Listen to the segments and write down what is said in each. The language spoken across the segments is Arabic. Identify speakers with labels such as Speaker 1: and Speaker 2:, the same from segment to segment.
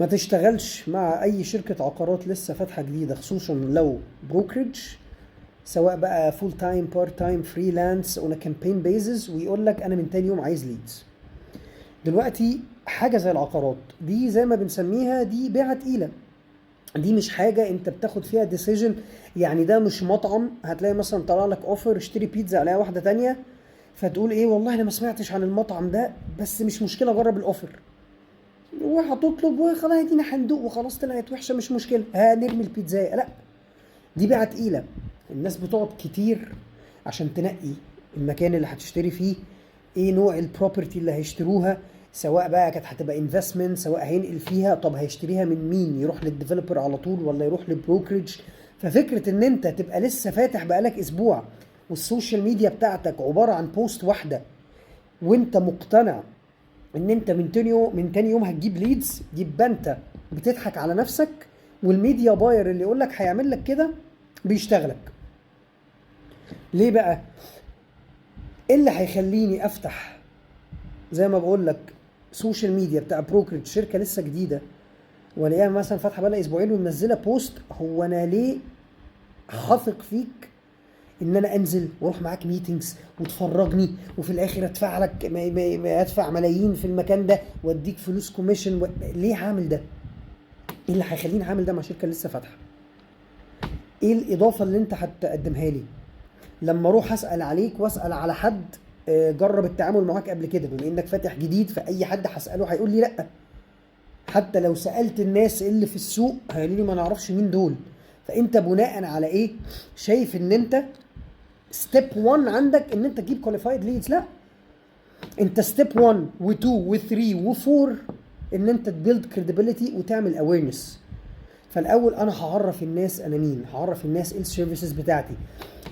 Speaker 1: ما تشتغلش مع اي شركة عقارات لسه فاتحة جديدة، خصوصا لو بروكرج، سواء بقى فول تايم بارت تايم فريلانس اون كامبين بيزز، ويقول لك انا من تاني يوم عايز ليدز. دلوقتي حاجة زي العقارات دي زي ما بنسميها دي بيعة تقيلة، دي مش حاجة انت بتاخد فيها ديسيجن. يعني ده مش مطعم هتلاقي مثلا طلع لك اوفر اشتري بيتزا عليها واحدة تانية، فتقول ايه والله انا ما سمعتش عن المطعم ده بس مش مشكلة جرب الاوفر، وهتطلب وخلاص ادينا هندوق وخلاص طلعت وحشة مش مشكلة هنرمي البيتزا. لا، دي بيعة تقيلة. الناس بتقعد كتير عشان تنقي المكان اللي هتشتري فيه، ايه نوع البروبرتي اللي هيشتروها، سواء بقى كانت هتبقى انفستمنت، سواء هينقل فيها، طب هيشتريها من مين، يروح للديفلوبر على طول ولا يروح للبروكرج. ففكرة ان انت تبقى لسه فاتح بقالك اسبوع والسوشيال ميديا بتاعتك عبارة عن بوست واحدة، وانت مقتنع ان انت من تاني يوم هتجيب ليدز، يبقى انت بتضحك على نفسك، والميديا باير اللي يقولك هيعمل لك كده بيشتغلك. ليه بقى؟ ايه اللي هيخليني افتح زي ما بقول لك سوشيال ميديا بتاع بروكرج شركه لسه جديده، والاقيها مثلا فاتحه بقى اسبوعين ومنزله بوست؟ هو انا ليه هثق فيك ان انا انزل واروح معاك ميتينجز وتفرجني وفي الاخر ادفع لك ادفع ملايين في المكان ده واديك فلوس كوميشن ليه هعمل ده؟ ايه اللي هيخليني هعمل ده مع شركه لسه فاتحه؟ ايه الاضافه اللي انت هتقدمها لي لما اروح اسال عليك واسال على حد جرب التعامل معاك قبل كده؟ بما انك فاتح جديد فاي حد هساله هيقول لي لا، حتى لو سالت الناس اللي في السوق هيقولوا لي ما نعرفش مين دول. فانت بناء على ايه شايف ان انت ستيب 1 عندك ان انت تجيب كواليفايد ليدز؟ لا، انت ستيب 1 و2 و3 و4 ان انت تبيلد كريديبيليتي وتعمل اويرنس. فالاول انا هعرف الناس انا مين، هعرف الناس ايه السيرفيسز بتاعتي،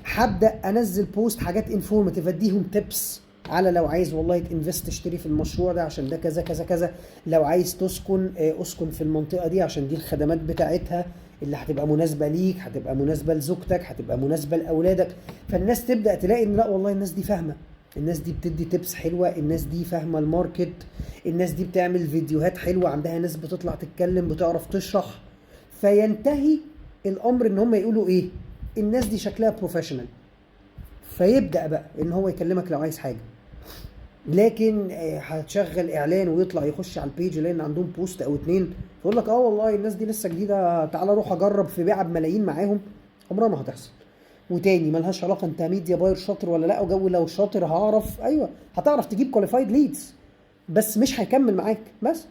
Speaker 1: هبدا انزل بوست حاجات انفورماتيف اديهم تيبس على لو عايز والله تنفست تشتري في المشروع ده عشان ده كذا كذا كذا، لو عايز تسكن اسكن في المنطقه دي عشان دي الخدمات بتاعتها اللي هتبقى مناسبه ليك، هتبقى مناسبه لزوجتك، هتبقى مناسبه لاولادك. فالناس تبدا تلاقي ان لا والله الناس دي فاهمه، الناس دي بتدي تيبس حلوه، الناس دي فاهمه الماركت، الناس دي بتعمل فيديوهات حلوه، عندها ناس بتطلع تتكلم بتعرف تشرح. فينتهي الامر ان هم يقولوا ايه، الناس دي شكلها بروفيشنال، فيبدا بقى ان هو يكلمك لو عايز حاجه. لكن هتشغل اعلان ويطلع يخش على البيج يلاقي ان عندهم بوست او اتنين فيقول لك اه والله الناس دي لسه جديده تعالى روح اجرب في بيعه بملايين معاهم، عمرها ما هتحصل. وتاني ملهاش علاقه انت ميديا باير شاطر ولا لا، وجو لو شاطر هعرف، ايوه هتعرف تجيب كواليفايد ليدز بس مش هيكمل معاك بس.